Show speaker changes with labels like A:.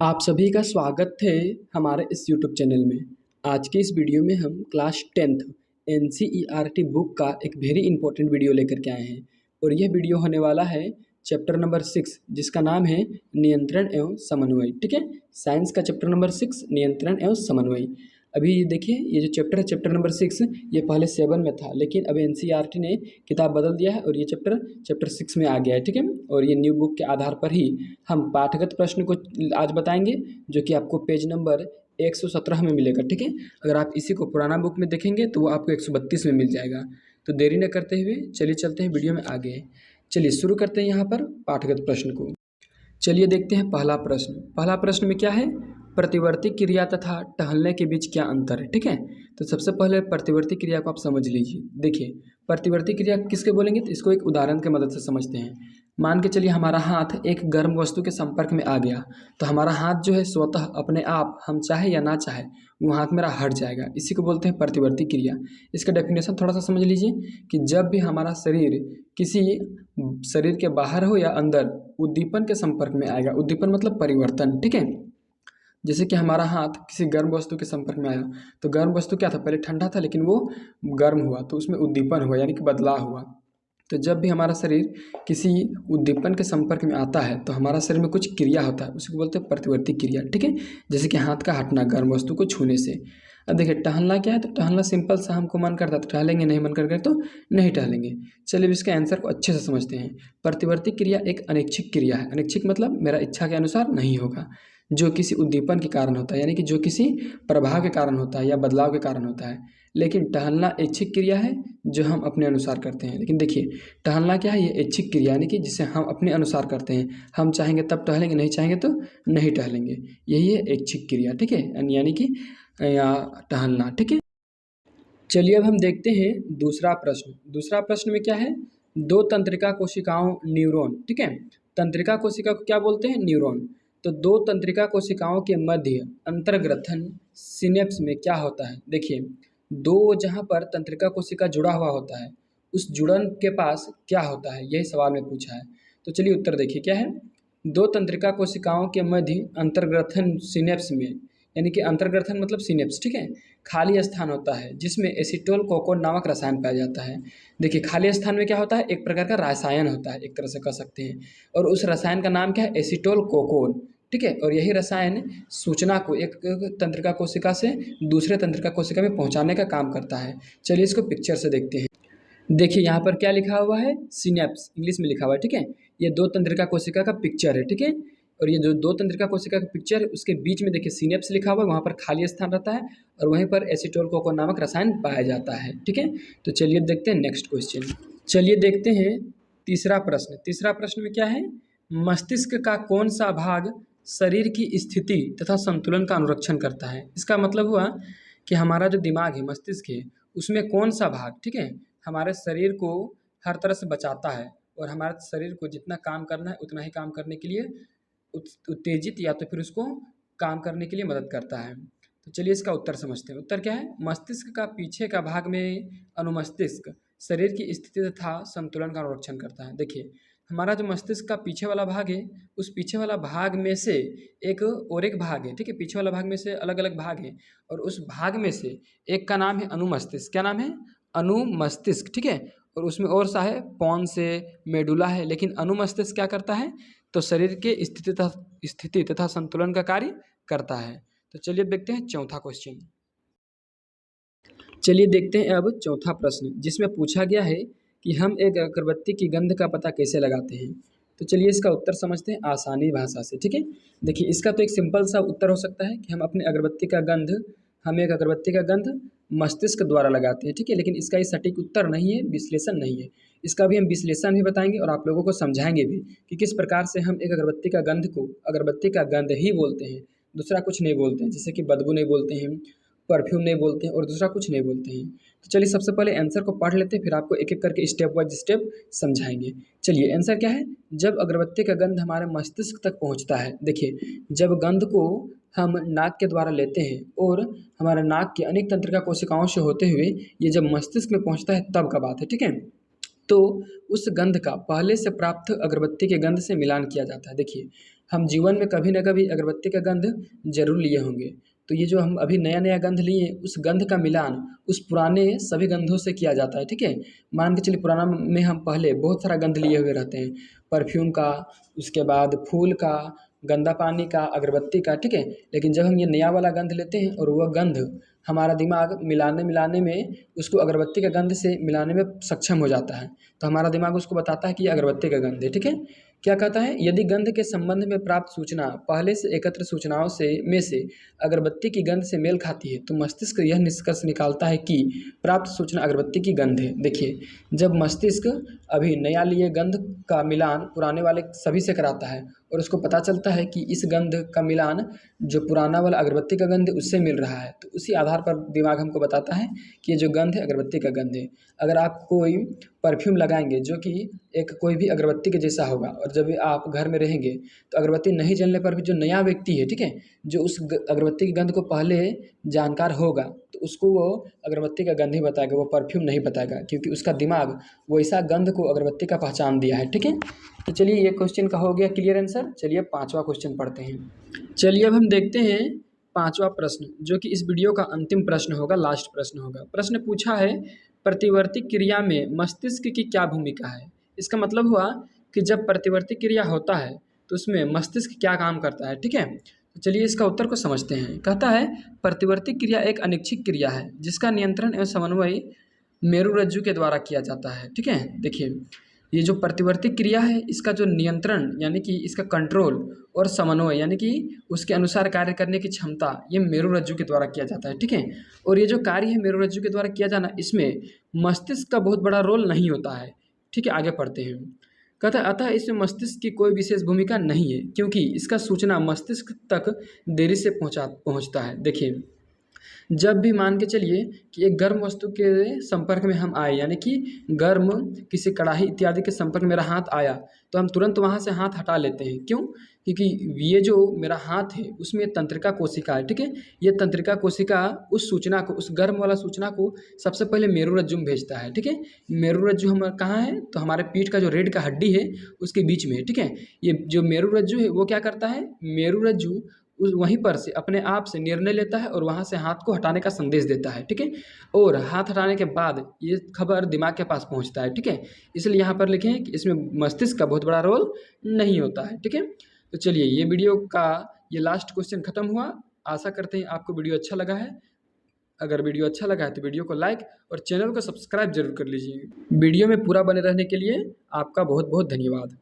A: आप सभी का स्वागत है हमारे इस यूट्यूब चैनल में। आज की इस वीडियो में हम क्लास 10th NCERT बुक का एक वेरी इंपॉर्टेंट वीडियो लेकर के आए हैं और यह वीडियो होने वाला है चैप्टर नंबर 6 जिसका नाम है नियंत्रण एवं समन्वय। ठीक है, साइंस का चैप्टर नंबर 6 नियंत्रण एवं समन्वय। अभी ये देखिए, ये जो चैप्टर है चैप्टर नंबर 6 ये पहले 7 में था, लेकिन अब NCERT ने किताब बदल दिया है और ये चैप्टर 6 में आ गया है। ठीक है, और ये न्यू बुक के आधार पर ही हम पाठगत प्रश्न को आज बताएंगे जो कि आपको पेज नंबर 117 में मिलेगा। ठीक है, अगर आप इसी को पुराना बुक में देखेंगे तो वो आपको 132 में मिल जाएगा। तो देरी न करते हुए चलिए चलते हैं वीडियो में आगे। चलिए शुरू करते हैं यहाँ पर पाठगत प्रश्न को। चलिए देखते हैं पहला प्रश्न। पहला प्रश्न में क्या है, प्रतिवर्ती क्रिया तथा टहलने के बीच क्या अंतर है। ठीक है, तो सबसे पहले प्रतिवर्ती क्रिया को आप समझ लीजिए। देखिए, प्रतिवर्ती क्रिया किसके बोलेंगे तो इसको एक उदाहरण के मदद से समझते हैं। मान के चलिए हमारा हाथ एक गर्म वस्तु के संपर्क में आ गया तो हमारा हाथ जो है स्वतः अपने आप, हम चाहे या ना चाहे, वो हाथ मेरा हट जाएगा। इसी को बोलते हैं प्रतिवर्ती क्रिया। इसका डेफिनेशन थोड़ा सा समझ लीजिए कि जब भी हमारा शरीर किसी शरीर के बाहर हो या अंदर उद्दीपन के संपर्क में आएगा, उद्दीपन मतलब परिवर्तन। ठीक है, जैसे कि हमारा हाथ किसी गर्म वस्तु के संपर्क में आया तो गर्म वस्तु क्या था, पहले ठंडा था लेकिन वो गर्म हुआ तो उसमें उद्दीपन हुआ, यानी कि बदलाव हुआ। तो जब भी हमारा शरीर किसी उद्दीपन के संपर्क में आता है तो हमारा शरीर में कुछ क्रिया होता है, उसको बोलते हैं प्रतिवर्ती क्रिया। ठीक है, जैसे कि हाथ का हटना गर्म वस्तु को छूने से। अब देखिए टहलना क्या है, तो टहलना सिंपल सा, हमको मन करता है तो टहलेंगे, नहीं मन करके तो नहीं टहलेंगे। चलिए अब इसके आंसर को अच्छे से समझते हैं। प्रतिवर्ती क्रिया एक अनैच्छिक क्रिया है। अनैच्छिक मतलब मेरा इच्छा के अनुसार नहीं होगा, जो किसी उद्दीपन के कारण होता है, यानी कि जो किसी प्रभाव के कारण होता है या बदलाव के कारण होता है। लेकिन टहलना ऐच्छिक क्रिया है जो हम अपने अनुसार करते हैं। लेकिन देखिए टहलना क्या है, ये ऐच्छिक क्रिया यानी कि जिसे हम अपने अनुसार करते हैं। हम चाहेंगे तब टहलेंगे, नहीं चाहेंगे तो नहीं टहलेंगे, यही है ऐच्छिक क्रिया। ठीक है, यानी कि या टहलना। ठीक है, चलिए अब हम देखते हैं दूसरा प्रश्न। दूसरा प्रश्न में क्या है, दो तंत्रिका कोशिकाओं न्यूरॉन। ठीक है, तंत्रिका कोशिका को क्या बोलते हैं, न्यूरॉन। तो दो तंत्रिका कोशिकाओं के मध्य अंतर्ग्रथन सिनेप्स में क्या होता है। देखिए, दो जहाँ पर तंत्रिका कोशिका जुड़ा हुआ होता है उस जुड़न के पास क्या होता है, यही सवाल में पूछा है। तो चलिए उत्तर देखिए क्या है, दो तंत्रिका कोशिकाओं के मध्य अंतर्ग्रथन सिनेप्स में, यानी कि अंतर्ग्रथन मतलब सिनेप्स। ठीक है, खाली स्थान होता है जिसमें एसीटोल कोकोन नामक रसायन पाया जाता है। देखिए खाली स्थान में क्या होता है, एक प्रकार का रसायन होता है, एक तरह से कह सकते हैं, और उस रसायन का नाम क्या है, एसीटोल कोकोन। ठीक है, और यही रसायन सूचना को एक तंत्रिका कोशिका से दूसरे तंत्रिका कोशिका में पहुंचाने का काम करता है। चलिए इसको पिक्चर से देखते हैं। देखिए यहाँ पर क्या लिखा हुआ है, सिनेप्स इंग्लिश में लिखा हुआ है। ठीक है, ये दो तंत्रिका कोशिका का पिक्चर है। ठीक है, और ये जो दो तंत्रिका कोशिका का पिक्चर है उसके बीच में देखिए सिनेप्स लिखा हुआ है, वहाँ पर खाली स्थान रहता है और वहीं पर एसीटोल कोकोन नामक रसायन पाया जाता है। ठीक है, तो चलिए देखते हैं नेक्स्ट क्वेश्चन। चलिए देखते हैं तीसरा प्रश्न। तीसरा प्रश्न में क्या है, मस्तिष्क का कौन सा भाग शरीर की स्थिति तथा संतुलन का अनुरक्षण करता है। इसका मतलब हुआ कि हमारा जो दिमाग है, मस्तिष्क है, उसमें कौन सा भाग, ठीक है, हमारे शरीर को हर तरह से बचाता है और हमारे शरीर को जितना काम करना है उतना ही काम करने के लिए उत्तेजित या तो फिर उसको काम करने के लिए मदद करता है। तो चलिए इसका उत्तर समझते हैं। उत्तर क्या है, मस्तिष्क का पीछे का भाग में अनुमस्तिष्क शरीर की स्थिति तथा संतुलन का अनुरक्षण करता है। देखिए हमारा जो मस्तिष्क का पीछे वाला भाग है, उस पीछे वाला भाग में से एक और एक भाग है। ठीक है, पीछे वाला भाग में से अलग अलग भाग है और उस भाग में से एक का नाम है अनुमस्तिष्क। क्या नाम है, अनुमस्तिष्क। ठीक है, और उसमें और सा है पॉन्स है, मेडुला है, लेकिन अनुमस्तिष्क क्या करता है, तो शरीर के स्थिति तथा संतुलन का कार्य करता है। तो चलिए देखते हैं चौथा क्वेश्चन। चलिए देखते हैं अब चौथा प्रश्न, जिसमें पूछा गया है कि हम एक अगरबत्ती की गंध का पता कैसे लगाते हैं। तो चलिए इसका उत्तर समझते हैं आसानी भाषा से। ठीक है, देखिए इसका तो एक सिंपल सा उत्तर हो सकता है कि हम अपने अगरबत्ती का गंध, हम एक अगरबत्ती का गंध मस्तिष्क द्वारा लगाते हैं। ठीक है, लेकिन इसका ये सटीक उत्तर नहीं है, विश्लेषण नहीं है। इसका भी हम विश्लेषण भी बताएंगे और आप लोगों को समझाएंगे भी कि किस प्रकार से हम एक अगरबत्ती का गंध को अगरबत्ती का गंध ही बोलते हैं, दूसरा कुछ नहीं बोलते हैं। जैसे कि बदबू नहीं बोलते हैं, परफ्यूम नहीं बोलते हैं और दूसरा कुछ नहीं बोलते हैं। तो चलिए सबसे पहले आंसर को पढ़ लेते हैं, फिर आपको एक एक करके स्टेप बाय स्टेप समझाएंगे। चलिए आंसर क्या है, जब अगरबत्ती का गंध हमारे मस्तिष्क तक पहुंचता है। देखिए जब गंध को हम नाक के द्वारा लेते हैं और हमारे नाक के अनेक तंत्रिका कोशिकाओं से होते हुए ये जब मस्तिष्क में पहुंचता है तब का बात है। ठीक है, तो उस गंध का पहले से प्राप्त अगरबत्ती के गंध से मिलान किया जाता है। देखिए हम जीवन में कभी ना कभी अगरबत्ती का गंध जरूर लिए होंगे। तो ये जो हम अभी नया नया गंध लिए, उस गंध का मिलान उस पुराने सभी गंधों से किया जाता है, ठीक है। मान के चलिए पुराना में हम पहले बहुत सारा गंध लिए हुए रहते हैं, परफ्यूम का, उसके बाद फूल का, गंदा पानी का, अगरबत्ती का, ठीक है। लेकिन जब हम ये नया वाला गंध लेते हैं और वह गंध हमारा दिमाग मिलाने मिलाने में उसको अगरबत्ती के गंध से मिलाने में सक्षम हो जाता है, तो हमारा दिमाग उसको बताता है कि ये अगरबत्ती का गंध है, ठीक है। क्या कहता है, यदि गंध के संबंध में प्राप्त सूचना पहले से एकत्र सूचनाओं से अगरबत्ती की गंध से मेल खाती है तो मस्तिष्क यह निष्कर्ष निकालता है कि प्राप्त सूचना अगरबत्ती की गंध है। देखिए, जब मस्तिष्क अभी नया लिए गंध का मिलान पुराने वाले सभी से कराता है और उसको पता चलता है कि इस गंध का मिलान जो पुराना वाला अगरबत्ती का गंध है उससे मिल रहा है, तो उसी आधार पर दिमाग हमको बताता है कि ये जो गंध है अगरबत्ती का गंध है। अगर आप कोई परफ्यूम लगाएंगे जो कि एक कोई भी अगरबत्ती के जैसा होगा, और जब आप घर में रहेंगे तो अगरबत्ती नहीं जलने पर भी जो नया व्यक्ति है, ठीक है, जो उस अगरबत्ती की गंध को पहले जानकार होगा तो उसको वो अगरबत्ती का गंध ही बताएगा, वो परफ्यूम नहीं बताएगा, क्योंकि उसका दिमाग वैसा गंध को अगरबत्ती का पहचान दिया है, ठीक है। तो चलिए, ये क्वेश्चन का हो गया क्लियर आंसर। चलिए 5वां क्वेश्चन पढ़ते हैं। चलिए अब हम देखते हैं 5वां प्रश्न, जो कि इस वीडियो का अंतिम प्रश्न होगा, लास्ट प्रश्न होगा। प्रश्न पूछा है, प्रतिवर्ती क्रिया में मस्तिष्क की क्या भूमिका है। इसका मतलब हुआ कि जब प्रतिवर्ती क्रिया होता है तो उसमें मस्तिष्क क्या काम करता है, ठीक है। तो चलिए इसका उत्तर को समझते हैं। कहता है, प्रतिवर्ती क्रिया एक अनिच्छिक क्रिया है जिसका नियंत्रण एवं समन्वय मेरुरज्जु के द्वारा किया जाता है, ठीक है। देखिए, ये जो प्रतिवर्ती क्रिया है इसका जो नियंत्रण यानी कि इसका कंट्रोल और समन्वय यानी कि उसके अनुसार कार्य करने की क्षमता, ये मेरुरज्जु के द्वारा किया जाता है, ठीक है। और ये जो कार्य है मेरुरज्जु के द्वारा किया जाना, इसमें मस्तिष्क का बहुत बड़ा रोल नहीं होता है, ठीक है। आगे पढ़ते हैं। कहता है, अतः इसमें मस्तिष्क की कोई विशेष भूमिका नहीं है क्योंकि इसका सूचना मस्तिष्क तक देरी से पहुंचता है। देखिए, जब भी मान के चलिए कि एक गर्म वस्तु के संपर्क में हम आए, यानी कि गर्म किसी कढ़ाई इत्यादि के संपर्क में मेरा हाथ आया, तो हम तुरंत वहाँ से हाथ हटा लेते हैं। क्यों? क्योंकि ये जो मेरा हाथ है उसमें तंत्रिका कोशिका है, ठीक है। ये तंत्रिका कोशिका उस सूचना को, उस गर्म वाला सूचना को सबसे पहले मेरुरज्जु में भेजता है, ठीक है। मेरुरज्जु हम कहाँ है, तो हमारे पीठ का जो रीढ़ का हड्डी है उसके बीच में है, ठीक है। ये जो मेरुरज्जु है वो क्या करता है, मेरुरज्जु उस वहीं पर से अपने आप से निर्णय लेता है और वहाँ से हाथ को हटाने का संदेश देता है, ठीक है। और हाथ हटाने के बाद ये खबर दिमाग के पास पहुँचता है, ठीक है। इसलिए यहाँ पर लिखें कि इसमें मस्तिष्क का बहुत बड़ा रोल नहीं होता है, ठीक है। तो चलिए, ये वीडियो का ये लास्ट क्वेश्चन खत्म हुआ। आशा करते हैं आपको वीडियो अच्छा लगा है। अगर वीडियो अच्छा लगा है तो वीडियो को लाइक और चैनल को सब्सक्राइब जरूर कर लीजिए। वीडियो में पूरा बने रहने के लिए आपका बहुत बहुत धन्यवाद।